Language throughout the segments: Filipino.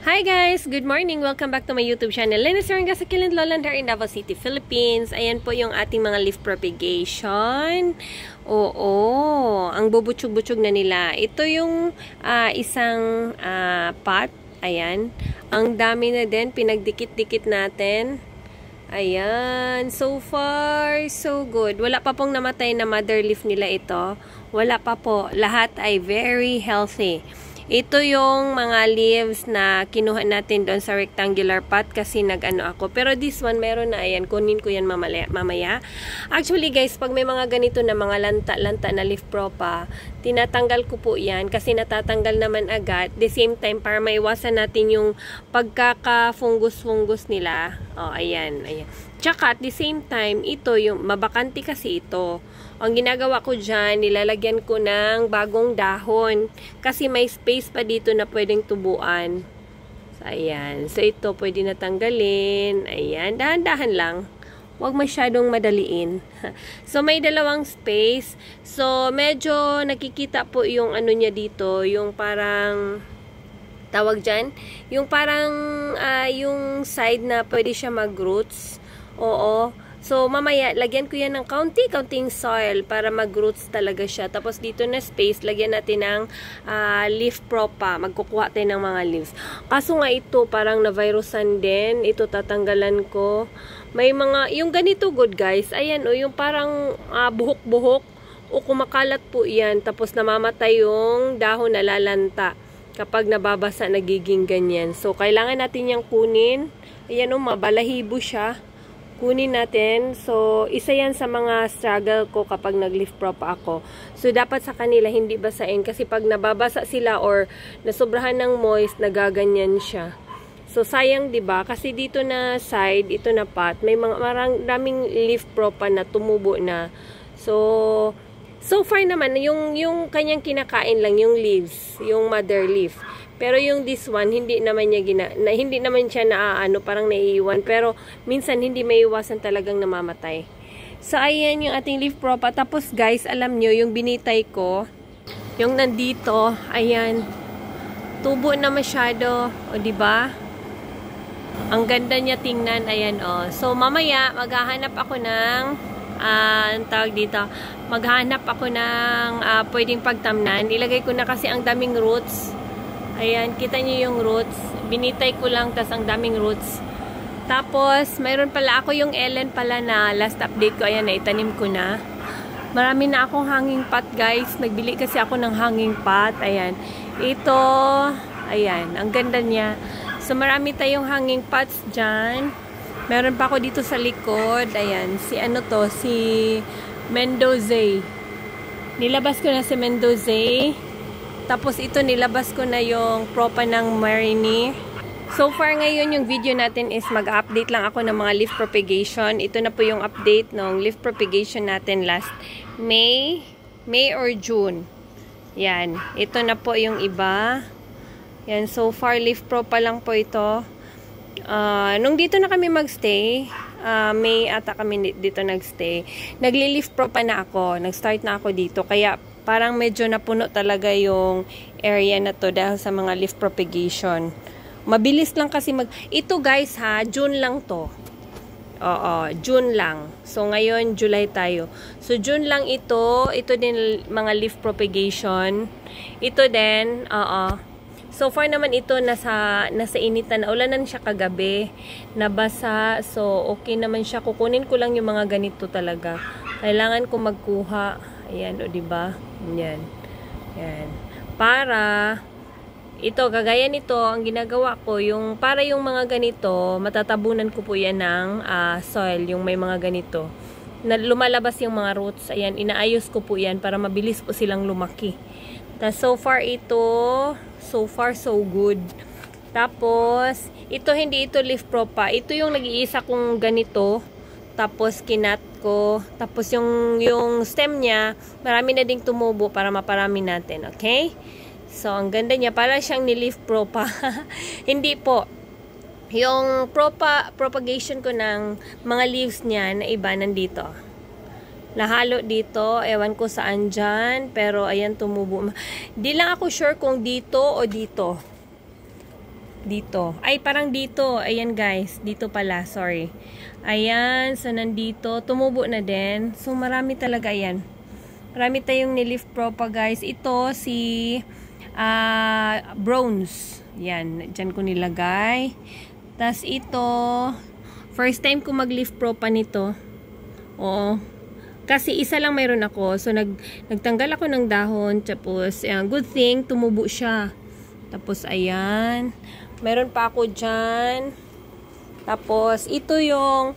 Hi guys! Good morning! Welcome back to my YouTube channel. Lenny Serenga sa Kilin Lowland here in Davao City, Philippines. Ayan po yung ating mga leaf propagation. Oo, ang bubutsog-butsog na nila. Ito yung isang pot. Ayan. Ang dami na din. Pinagdikit-dikit natin. Ayan. So far, so good. Wala pa pong namatay na mother leaf nila ito. Wala pa po. Lahat ay very healthy. Ito yung mga leaves na kinuha natin doon sa rectangular pot kasi nag-ano ako. Pero this one, meron na. Ayan, kunin ko yan mamaya. Actually guys, pag may mga ganito na mga lanta-lanta na leaf propa, tinatanggal ko po yan kasi natatanggal naman agad. The same time, para maiwasan natin yung pagkaka-fungus-fungus nila. Oh, ayan. Tsaka at the same time, ito yung mabakanti kasi ito. Ang ginagawa ko dyan, nilalagyan ko ng bagong dahon. Kasi may space pa dito na pwedeng tubuan. So, ayan. So, ito pwede na tanggalin. Ayan. Dahan-dahan lang. Huwag masyadong madaliin. So, may dalawang space. So, medyo nakikita po yung ano niya dito. Yung parang tawag dyan. Yung parang yung side na pwede siya mag-roots. Oo. So, mamaya, lagyan ko yan ng kaunting soil para mag-roots talaga siya. Tapos, dito na space, lagyan natin ng leaf propa. Magkukuha tayo ng mga leaves. Kaso nga ito, parang na-virusan din. Ito, tatanggalan ko. May mga, yung ganito good guys. Ayan, o, yung parang buhok-buhok. O, kumakalat po yan. Tapos, namamatay yung dahon na lalanta. Kapag nababasa, nagiging ganyan. So, kailangan natin yung kunin. Ayan, o, mabalahibo siya. Kunin natin. So, isa yan sa mga struggle ko kapag nag-leaf propa ako. So, dapat sa kanila hindi basain kasi pag nababasa sila or nasobrahan ng moist, nagaganyan siya. So, sayang 'di ba? Kasi dito na side, ito na pot, may mga maraming leaf propa na tumubo na. So far naman yung kanyang kinakain lang yung leaves, yung mother leaf. Pero yung this one, hindi naman siya naaano, parang naiiwan. Pero minsan hindi maiiwasan talagang namamatay. So ayan yung ating leaf propa. Tapos guys, alam nyo, yung binitay ko, yung nandito, ayan, tubo na masyado. O diba? Ang ganda niya tingnan, ayan o. So mamaya, maghahanap ako ng ang tawag dito, maghanap ako ng pwedeng pagtamnan. Ilagay ko na kasi ang daming roots. Ayan, kita niyo yung roots. Binitay ko lang, tas ang daming roots. Tapos, mayroon pala ako yung Ellen pala na last update ko. Ayan, naitanim ko na. Marami na akong hanging pot, guys. Nagbili kasi ako ng hanging pot. Ayan. Ito, ayan, ang ganda niya. So, marami tayong hanging pots dyan. Meron pa ako dito sa likod. Ayan, si ano to, si Mendoza. Nilabas ko na si Mendoza. Tapos ito, nilabas ko na yung propa ng Marini. So far ngayon, yung video natin is mag-update lang ako ng mga leaf propagation. Ito na po yung update ng leaf propagation natin last May or June. Yan. Ito na po yung iba. Yan. So far, leaf propa lang po ito. Nung dito na kami magstay, May ata kami dito nagstay, nagli-leaf propa na ako. Nag-start na ako dito. Kaya parang medyo napuno talaga yung area na to dahil sa mga leaf propagation. Mabilis lang kasi ito guys ha, June lang to. Oo, June lang. So ngayon, July tayo. So June lang ito. Ito din mga leaf propagation. Ito din, so far naman ito nasa initan na. Ulanan siya kagabi. Nabasa. So okay naman siya. Kukunin ko lang yung mga ganito talaga. Kailangan ko magkuha. Ayan, o diba? Yan. Yan. Para, ito, kagaya nito, ang ginagawa ko, yung, para yung mga ganito, matatabunan ko po yan ng soil, yung may mga ganito. Na lumalabas yung mga roots. Ayan, inaayos ko po yan para mabilis po silang lumaki. So far ito, so far so good. Tapos, ito hindi ito leaf propa. Ito yung nag-iisa kong ganito. Tapos kinat ko. Tapos yung stem niya, marami na ding tumubo para maparami natin. Okay? So, ang ganda niya. Para siyang ni-leaf propa. Hindi po. Yung propagation ko ng mga leaves niya na iba nandito. Nahalo dito. Ewan ko saan dyan. Pero ayan, tumubo. Di lang ako sure kung dito o dito. Dito. Ay, parang dito. Ayan guys. Dito pala. Sorry. Ayan. So, nandito. Tumubo na din. So, marami talaga. Ayan. Marami tayong ni-leaf propa guys. Ito si bronze. Yan. Diyan ko nilagay. Tas ito. First time ko mag-leaf propa nito. Oo. Kasi isa lang mayroon ako. So, nagtanggal ako ng dahon. Tapos, good thing, tumubo siya. Tapos, ayan. Meron pa ako dyan. Tapos, ito yung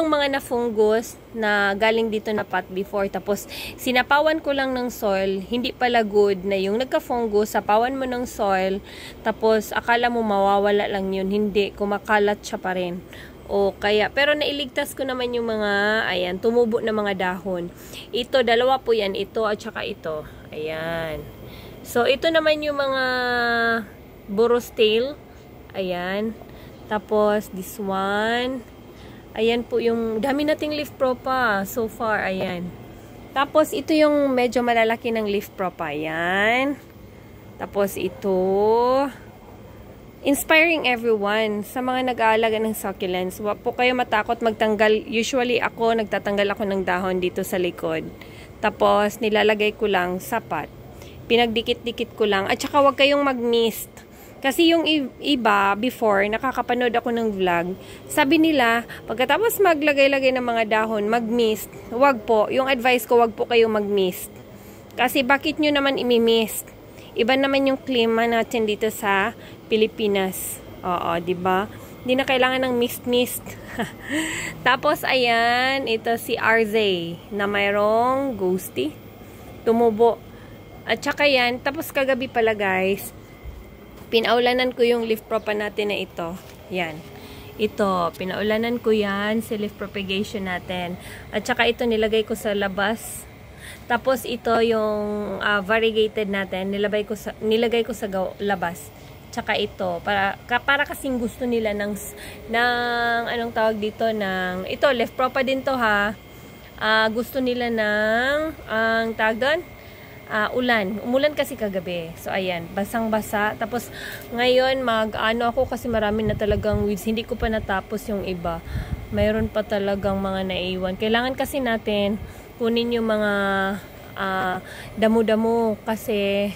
mga na-fungus na galing dito na pot before. Tapos, sinapawan ko lang ng soil. Hindi pala good na yung nagka-fungus. Sapawan mo ng soil. Tapos, akala mo mawawala lang yun. Hindi. Kumakalat siya pa rin. O kaya, pero nailigtas ko naman yung mga, ayan, tumubo na mga dahon. Ito, dalawa po yan. Ito at saka ito. Ayan. So, ito naman yung mga burro's tail. Ayan. Tapos, this one. Ayan po yung, dami nating leaf propa so far. Ayan. Tapos, ito yung medyo malalaki ng leaf propa. Ayan. Tapos, ito. Inspiring everyone sa mga nag-aalaga ng succulents. Huwag po kayo matakot magtanggal. Usually ako, nagtatanggal ako ng dahon dito sa likod. Tapos, nilalagay ko lang sa pot. Pinagdikit-dikit ko lang. At saka huwag kayong mag-mist. Kasi yung iba, before, nakakapanood ako ng vlog, sabi nila, pagkatapos maglagay-lagay ng mga dahon, mag-mist. Huwag po. Yung advice ko, huwag po kayong mag-mist. Kasi bakit nyo naman imi-mist? Iba naman yung klima natin dito sa Pilipinas. Oo, 'di ba? Hindi na kailangan ng mist-mist. Tapos ayan, ito si RZ na mayroong ghosty. Tumubo. At saka yan, tapos kagabi pala guys, pinaulanan ko yung leaf propa natin na ito. Yan. Ito, pinaulanan ko yan sa leaf propagation natin. At saka ito nilagay ko sa labas. Tapos ito yung variegated natin, nilagay ko sa labas. Tsaka ito, para kasing gusto nila ng anong tawag dito, ng, ito, leaf propa din to ha. Gusto nila ng, ang tawag doon, ulan. Umulan kasi kagabi. So, ayan, basang-basa. Tapos, ngayon, mag-ano ako kasi marami na talagang weeds. Hindi ko pa natapos yung iba. Mayroon pa talagang mga naiwan. Kailangan kasi natin kunin yung mga damo-damo kasi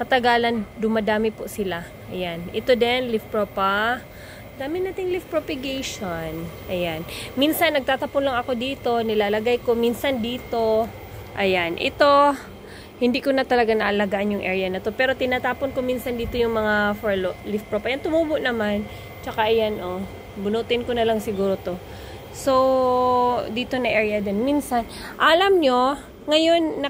katagalan dumadami po sila. Ayan. Ito din, leaf propa. Dami nating leaf propagation. Ayan. Minsan, nagtatapon lang ako dito. Nilalagay ko. Minsan dito. Ayan. Ito, hindi ko na talaga naalagaan yung area na to. Pero tinatapon ko minsan dito yung mga for leaf propa. Ayan, tumubo naman. Tsaka ayan, oh. Bunutin ko na lang siguro to. So, dito na area din. Minsan, alam nyo, ngayon,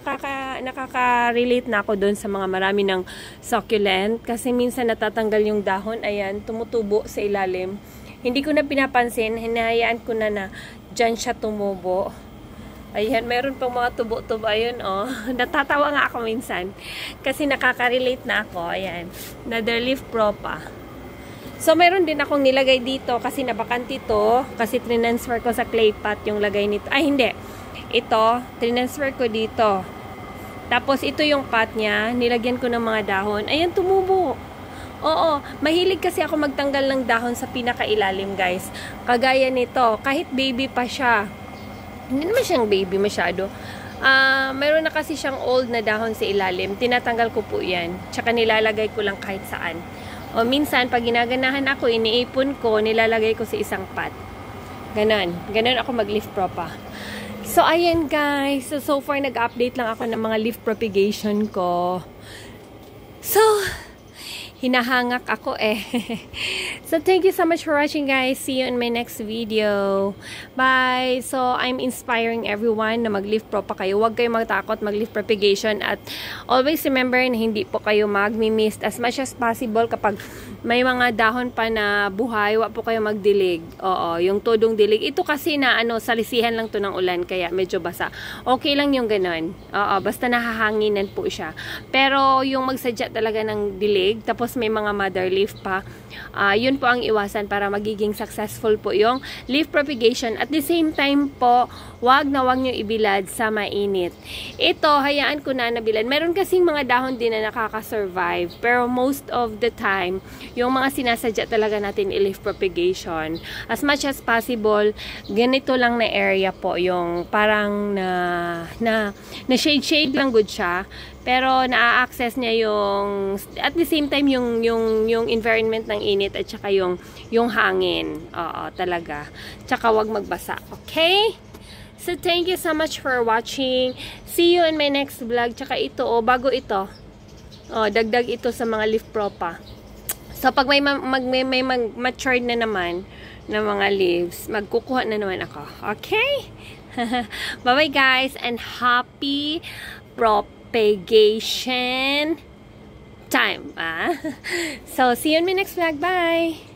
nakaka-relate na ako doon sa mga marami ng succulent. Kasi minsan natatanggal yung dahon. Ayan, tumutubo sa ilalim. Hindi ko na pinapansin. Hinahayaan ko na dyan siya tumubo. Ayan, meron pang mga tubo-tubo. Ayun, oh. Natatawa nga ako minsan. Kasi nakaka-relate na ako. Ayan, another leaf propa. So, meron din akong nilagay dito kasi nabakante to. Kasi transfer ko sa clay pot yung lagay nito. Ay, hindi. Ito, transfer ko dito. Tapos, ito yung pot niya. Nilagyan ko ng mga dahon. Ayan, tumubo. Oo, mahilig kasi ako magtanggal ng dahon sa pinakailalim, guys. Kagaya nito. Kahit baby pa siya. Hindi naman siyang baby masyado. Mayroon na kasi siyang old na dahon sa ilalim. Tinatanggal ko po yan. Tsaka nilalagay ko lang kahit saan. O minsan, pag ginaganahan ako, iniipon ko, nilalagay ko sa isang pot. Ganon. Ganon ako mag-leaf propa. So, ayan guys. So far, nag-update lang ako ng mga leaf propagation ko. So, hinahangak ako eh. So, thank you so much for watching guys. See you in my next video. Bye! So, I'm inspiring everyone na mag-leaf propa kayo. Huwag kayong magtakot mag-leaf propagation at always remember na hindi po kayo mag-mist as much as possible kapag may mga dahon pa na buhay, huwag po kayo magdilig. Oo, yung tudong dilig. Ito kasi na salisihan lang to ng ulan kaya medyo basa. Okay lang yung ganon. Oo, basta nahahanginan po siya. Pero yung magsadya talaga ng dilig, tapos may mga mother leaf pa, yun yun po ang iwasan para magiging successful po yung leaf propagation. At the same time po, wag nyo ibilad sa mainit. Ito, hayaan ko na nabilad. Meron kasing mga dahon din na nakaka-survive, pero most of the time, yung mga sinasadya talaga natin i-leaf propagation. As much as possible, ganito lang na area po, yung parang na shade lang good siya, pero na-access niya yung, at the same time, yung environment ng init at saka yung hangin. Oo, talaga. Tsaka wag magbasa. Okay? So, thank you so much for watching. See you in my next vlog. Tsaka ito, bago ito. Dagdag ito sa mga leaf propa. So, pag may matured na naman ng mga leaves, magkukuha na naman ako. Okay? Bye-bye guys, and happy propagation time. So, see you in my next vlog. Bye!